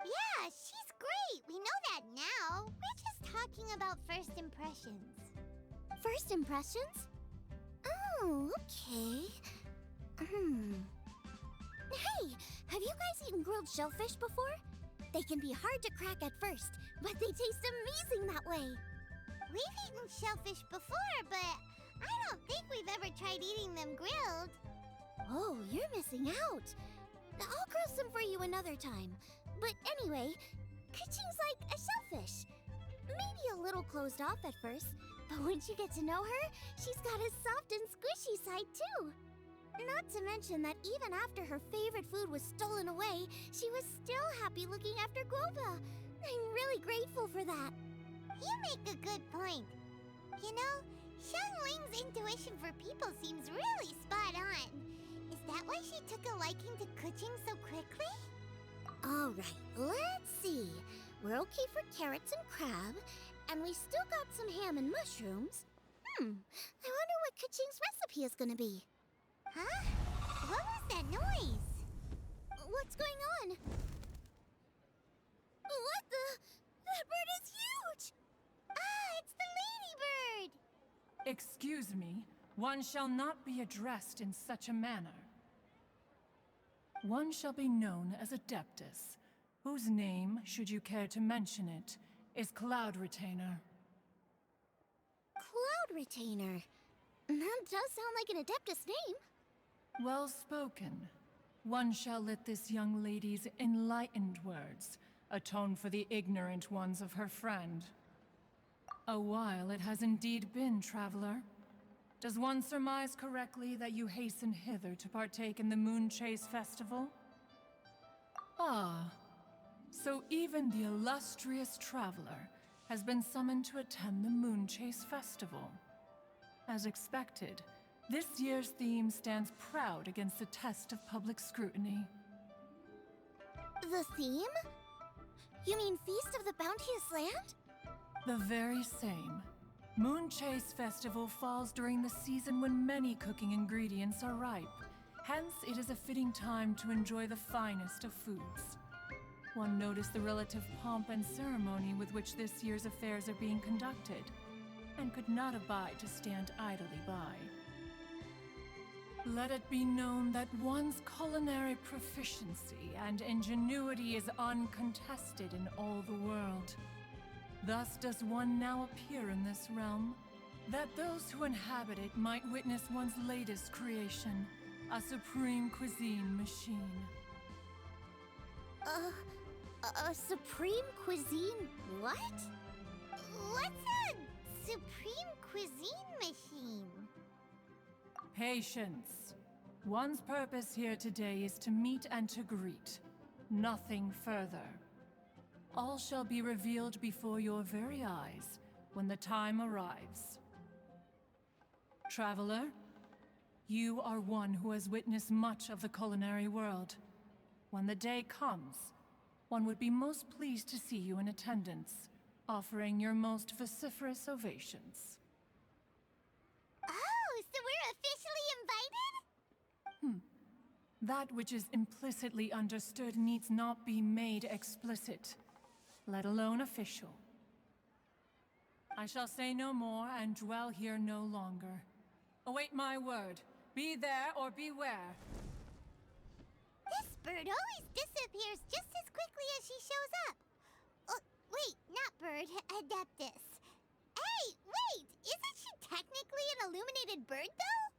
Yeah, she's great. We know that now. We're just talking about first impressions. First impressions? Oh, okay. Hey, have you guys eaten grilled shellfish before? They can be hard to crack at first, but they taste amazing that way. We've eaten eaten shellfish before, but I don't think we've ever tried eating them grilled. Oh, you're missing out. I'll grill some for you another time. But anyway, Keqing's like a shellfish. Maybe a little closed off at first, but once you get to know her, she's got a soft and squishy side too. Not to mention that even after her favorite food was stolen away, she was still happy looking after Guoba. I'm really grateful for that. You make a good point. You know, Xiangling's intuition for people seems really spot on. Is that why she took a liking to Keqing so quickly? All right, let's see. We're okay for carrots and crab, and we still got some ham and mushrooms. I wonder what Keqing's recipe is gonna be. Huh? What was that noise? What's going on? What the? That bird is huge! Ah, it's the ladybird! Excuse me, one shall not be addressed in such a manner. One shall be known as Adeptus, whose name, should you care to mention it, is Cloud Retainer. Cloud Retainer. That does sound like an Adeptus name. Well spoken. One shall let this young lady's enlightened words atone for the ignorant ones of her friend. A while it has indeed been, traveler. Does one surmise correctly that you hasten hither to partake in the Moonchase Festival? Ah, so even the illustrious traveler has been summoned to attend the Moonchase Festival. As expected, this year's theme stands proud against the test of public scrutiny. The theme? You mean Feast of the Bounteous Land? The very same. Moonchase Festival falls during the season when many cooking ingredients are ripe. Hence, it is a fitting time to enjoy the finest of foods. One noticed the relative pomp and ceremony with which this year's affairs are being conducted, and could not abide to stand idly by. Let it be known that one's culinary proficiency and ingenuity is uncontested in all the world. Thus does one now appear in this realm, that those who inhabit it might witness one's latest creation, a supreme cuisine machine. A supreme cuisine what? What's a supreme cuisine machine? Patience. One's purpose here today is to meet and to greet. Nothing further. All shall be revealed before your very eyes when the time arrives. Traveler, you are one who has witnessed much of the culinary world. When the day comes, one would be most pleased to see you in attendance, offering your most vociferous ovations. Oh, so we're officially invited? That which is implicitly understood needs not be made explicit, let alone official. I shall say no more and dwell here no longer. Await my word. Be there or beware. This bird always disappears just as quickly as she shows up. Oh, wait, not bird, Adeptus. Hey, wait! Isn't she technically an illuminated bird, though?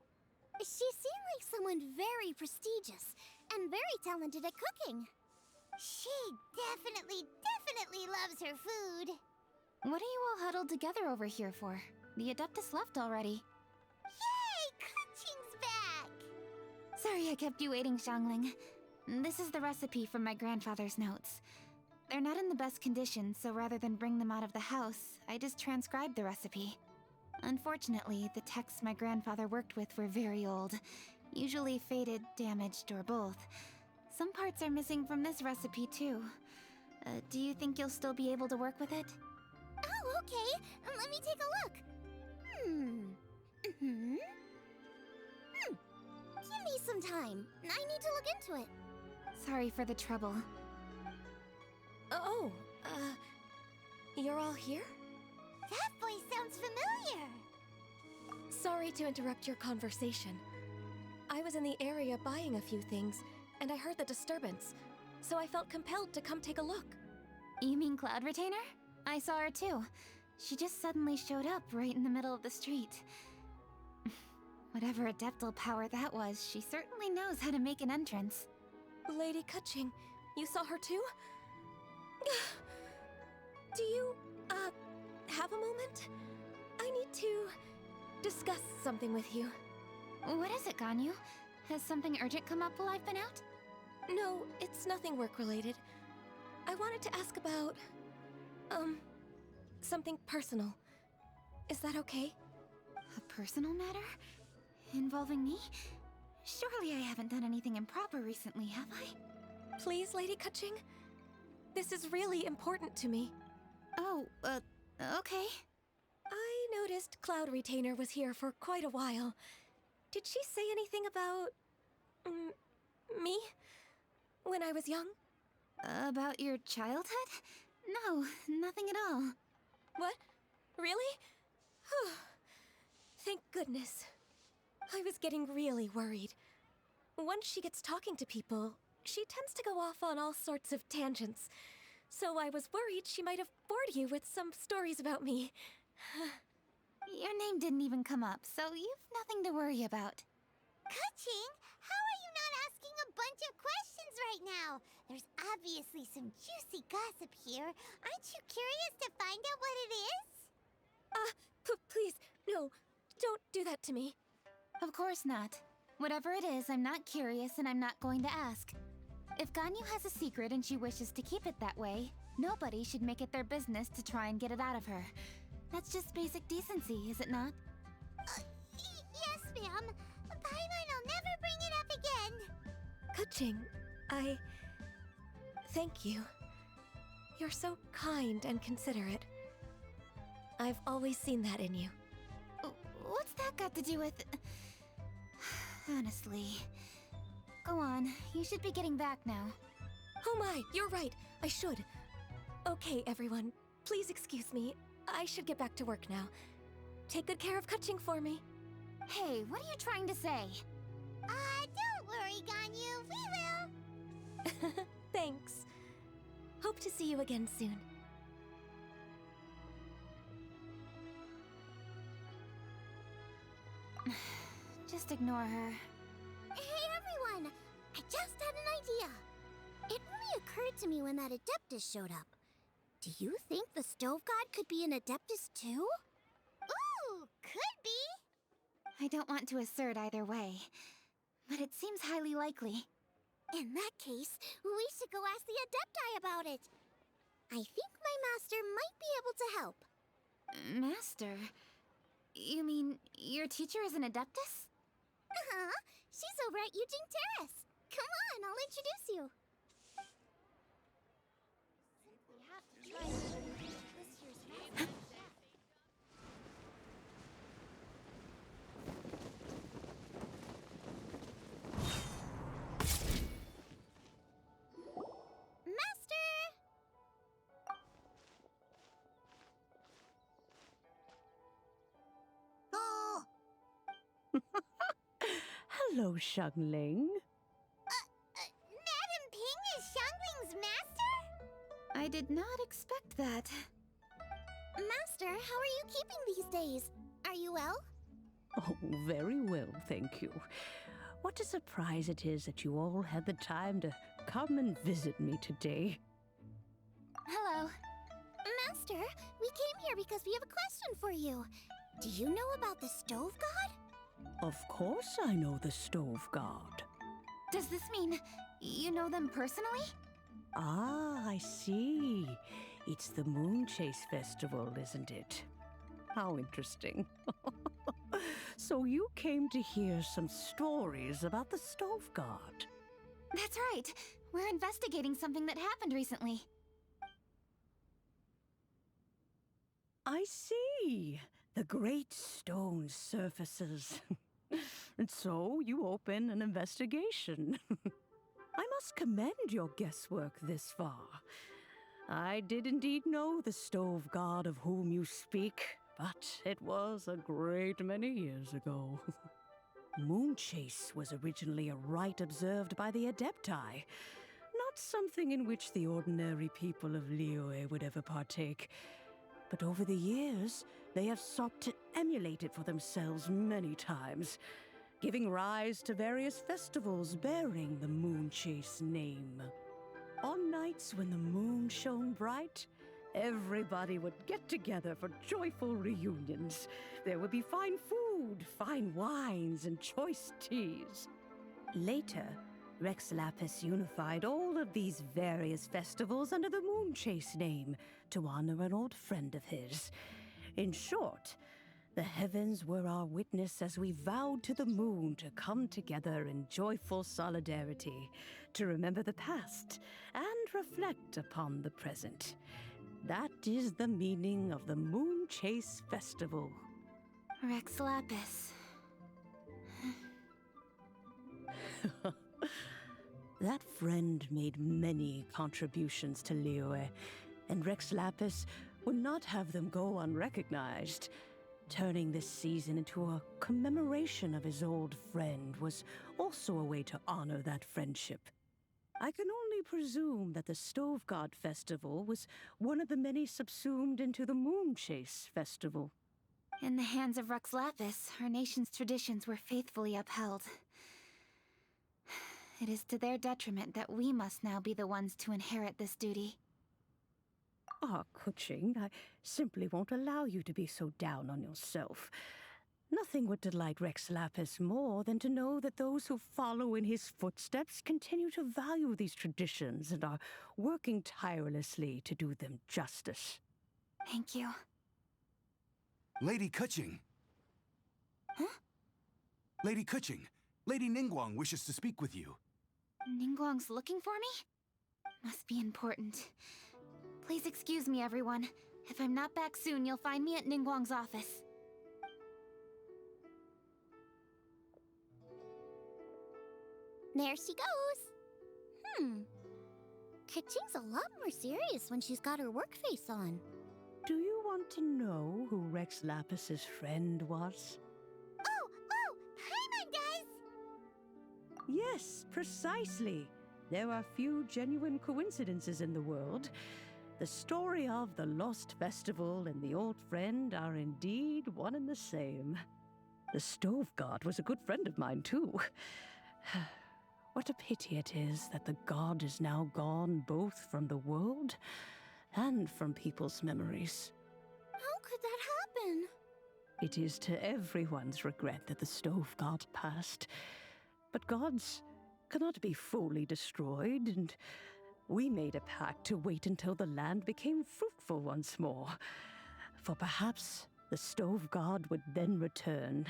She seemed like someone very prestigious and very talented at cooking. She definitely loves her food. What are you all huddled together over here for? The Adeptus left already. Yay! Keqing's back! Sorry I kept you waiting, Xiangling. This is the recipe from my grandfather's notes. They're not in the best condition, so rather than bring them out of the house, I just transcribed the recipe. Unfortunately, the texts my grandfather worked with were very old, usually faded, damaged, or both. Some parts are missing from this recipe, too. Do you think you'll still be able to work with it? Oh, okay. Let me take a look. Give me some time. I need to look into it. Sorry for the trouble. You're all here? That voice sounds familiar. Sorry to interrupt your conversation. I was in the area buying a few things, and I heard the disturbance, so I felt compelled to come take a look. You mean Cloud Retainer? I saw her too. She just suddenly showed up right in the middle of the street. Whatever adeptal power that was, she certainly knows how to make an entrance. Lady Keqing, you saw her too? Do you, have a moment? I need to discuss something with you. What is it, Ganyu? Has something urgent come up while I've been out? No, it's nothing work-related. I wanted to ask about, something personal. Is that okay? A personal matter? Involving me? Surely I haven't done anything improper recently, have I? Please, Lady Keqing? This is really important to me. Oh, okay. I noticed Cloud Retainer was here for quite a while. Did she say anything about... me? When I was young? About your childhood? No, nothing at all. What? Really? Thank goodness. I was getting really worried. Once she gets talking to people, she tends to go off on all sorts of tangents. So I was worried she might have bored you with some stories about me. Your name didn't even come up, so you've nothing to worry about. Keqing, how are you not asking a bunch of questions right now? There's obviously some juicy gossip here. Aren't you curious to find out what it is? Please, no, don't do that to me. Of course not. Whatever it is, I'm not curious and I'm not going to ask. If Ganyu has a secret and she wishes to keep it that way, nobody should make it their business to try and get it out of her. That's just basic decency, is it not? Yes, ma'am. Paimon will never bring it up again. Keqing, thank you. You're so kind and considerate. I've always seen that in you. What's that got to do with... Honestly. Go on, you should be getting back now. Oh my, you're right. I should. Okay, everyone. Please excuse me. I should get back to work now. Take good care of Keqing for me. Hey, what are you trying to say? Don't worry, Ganyu. We will. Thanks. Hope to see you again soon. Just ignore her. Hey, everyone! I just had an idea. It only occurred to me when that Adeptus showed up. Do you think the Stove God could be an Adeptus too? Ooh, could be. I don't want to assert either way, but it seems highly likely. In that case, we should go ask the Adepti about it. I think my master might be able to help. Master? You mean your teacher is an Adeptus? Uh-huh. She's over at Yujing Terrace. Come on, I'll introduce you. Master! Oh! Hello, Xiangling. Madam Ping is Xiangling's master? I did not expect that. Master, how are you keeping these days? Are you well? Oh, very well, thank you. What a surprise it is that you all had the time to come and visit me today. Hello. Master, we came here because we have a question for you. Do you know about the Stove God? Of course I know the Stove God. Does this mean you know them personally? Ah, I see. It's the Moonchase Festival, isn't it? How interesting. So you came to hear some stories about the Stove God. That's right. We're investigating something that happened recently. I see. The great stone surfaces. And so you open an investigation. I must commend your guesswork this far. I did indeed know the Stove God of whom you speak, but it was a great many years ago. Moonchase was originally a rite observed by the Adepti, not something in which the ordinary people of Liyue would ever partake. but over the years, they have sought to emulate it for themselves many times, giving rise to various festivals bearing the Moonchase name. On nights when the moon shone bright, everybody would get together for joyful reunions. There would be fine food, fine wines, and choice teas. Later, Rex Lapis unified all of these various festivals under the Moonchase name to honor an old friend of his. In short, the heavens were our witness as we vowed to the moon to come together in joyful solidarity, to remember the past and reflect upon the present. That is the meaning of the Moonchase Festival. Rex Lapis. That friend made many contributions to Liyue, and Rex Lapis would not have them go unrecognized. Turning this season into a commemoration of his old friend was also a way to honor that friendship. I can only presume that the Stove God Festival was one of the many subsumed into the Moonchase Festival. In the hands of Rex Lapis, our nation's traditions were faithfully upheld. It is to their detriment that we must now be the ones to inherit this duty. Ah, Keqing, I simply won't allow you to be so down on yourself. Nothing would delight Rex Lapis more than to know that those who follow in his footsteps continue to value these traditions and are working tirelessly to do them justice. Thank you. Lady Keqing. Huh? Lady Keqing, Lady Ningguang wishes to speak with you. Ningguang's looking for me? Must be important. Please excuse me, everyone. If I'm not back soon, you'll find me at Ningguang's office. There she goes. Keqing's a lot more serious when she's got her work face on. Do you want to know who Rex Lapis's friend was? Oh, Paimon does! Yes, precisely. There are few genuine coincidences in the world. The story of the Lost Festival and the old friend are indeed one and the same. The Stove God was a good friend of mine, too. What a pity it is that the god is now gone both from the world and from people's memories. How could that happen? It is to everyone's regret that the Stove God passed. But gods cannot be fully destroyed, and we made a pact to wait until the land became fruitful once more. For perhaps the Stove God would then return,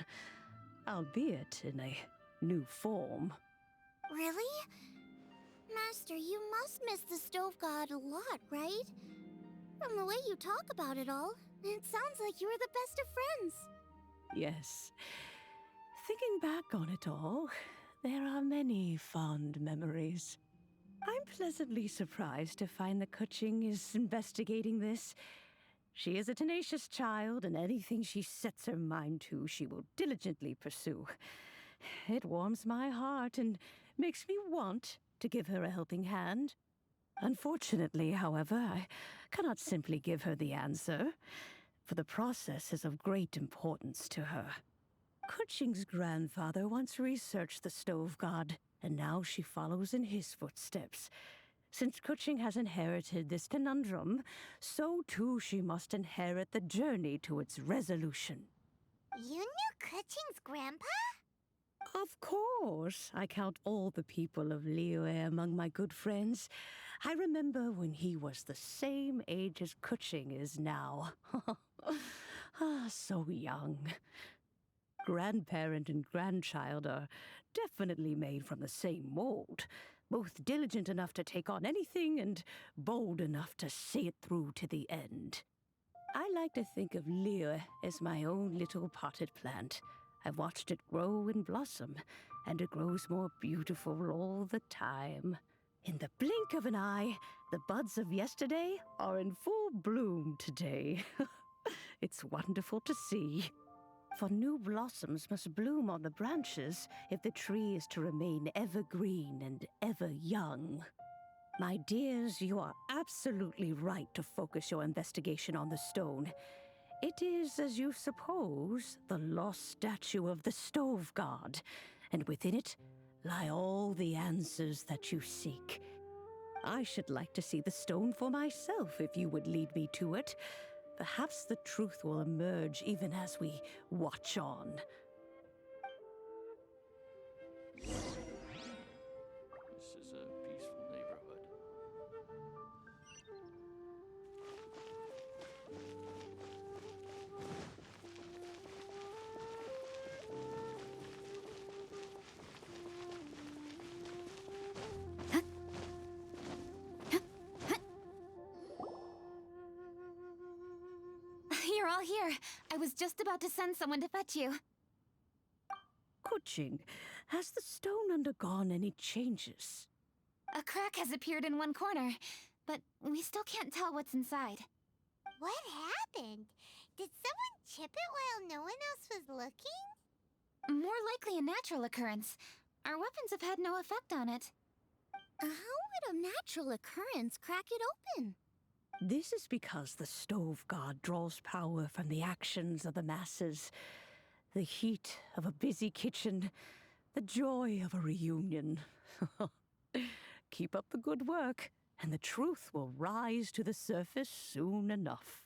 albeit in a new form. Really? Master, you must miss the Stove God a lot, right? From the way you talk about it all, it sounds like you were the best of friends. Yes. Thinking back on it all, there are many fond memories. I'm pleasantly surprised to find that Keqing is investigating this. She is a tenacious child, and anything she sets her mind to, she will diligently pursue. It warms my heart and makes me want to give her a helping hand. Unfortunately, however, I cannot simply give her the answer, for the process is of great importance to her. Keqing's grandfather once researched the Stove God, and now she follows in his footsteps. Since Keqing has inherited this conundrum, so too she must inherit the journey to its resolution. You knew Keqing's grandpa? Of course. I count all the people of Liyue among my good friends. I remember when he was the same age as Keqing is now. So young. Grandparent and grandchild are definitely made from the same mold. Both diligent enough to take on anything and bold enough to see it through to the end. I like to think of Liyue as my own little potted plant. I've watched it grow and blossom, and it grows more beautiful all the time. In the blink of an eye, the buds of yesterday are in full bloom today. It's wonderful to see. For new blossoms must bloom on the branches if the tree is to remain evergreen and ever young. My dears, you are absolutely right to focus your investigation on the stone. It is, as you suppose, the lost statue of the Stove God, and within it lie all the answers that you seek. I should like to see the stone for myself if you would lead me to it. Perhaps the truth will emerge even as we watch on. This is a peaceful neighborhood. You're all here. I was just about to send someone to fetch you. Keqing, has the stone undergone any changes? A crack has appeared in one corner, but we still can't tell what's inside. What happened? Did someone chip it while no one else was looking? More likely a natural occurrence. Our weapons have had no effect on it. How would a natural occurrence crack it open? This is because the Stove God draws power from the actions of the masses. The heat of a busy kitchen, the joy of a reunion. Keep up the good work, and the truth will rise to the surface soon enough.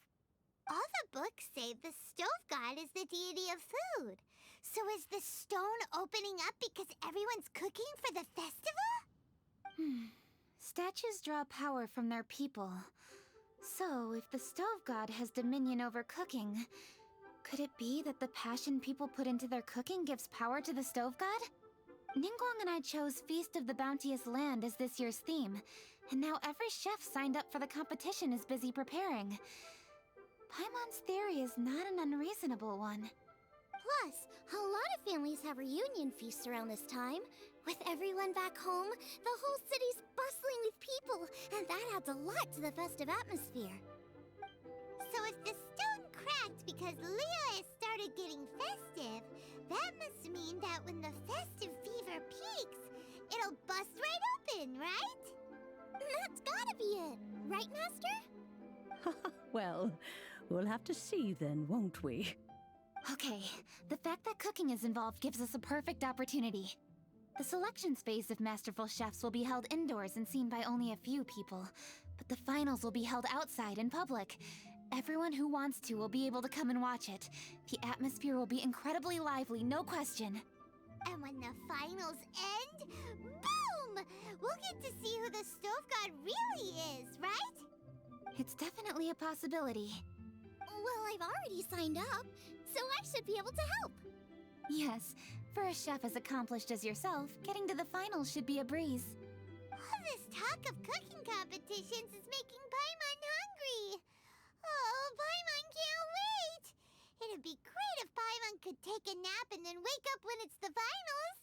All the books say the Stove God is the deity of food. So is the stone opening up because everyone's cooking for the festival? Statues draw power from their people. So, if the Stove God has dominion over cooking, could it be that the passion people put into their cooking gives power to the Stove God? Ningguang and I chose Feast of the Bounteous Land as this year's theme, and now every chef signed up for the competition is busy preparing. Paimon's theory is not an unreasonable one. Plus, a lot of families have reunion feasts around this time. With everyone back home, the whole city's bustling with people, and that adds a lot to the festive atmosphere. So if the stone cracked because Leo has started getting festive, that must mean that when the festive fever peaks, it'll bust right open, right? That's gotta be it, right, Master? Well, we'll have to see then, won't we? Okay, the fact that cooking is involved gives us a perfect opportunity. The selections phase of Masterful Chefs will be held indoors and seen by only a few people, but the finals will be held outside in public. Everyone who wants to will be able to come and watch it. The atmosphere will be incredibly lively, no question. And when the finals end, boom! We'll get to see who the Stove God really is, right? It's definitely a possibility. Well, I've already signed up, so I should be able to help. Yes, for a chef as accomplished as yourself, getting to the finals should be a breeze. All this talk of cooking competitions is making Paimon hungry. Oh, Paimon can't wait! It'd be great if Paimon could take a nap and then wake up when it's the finals.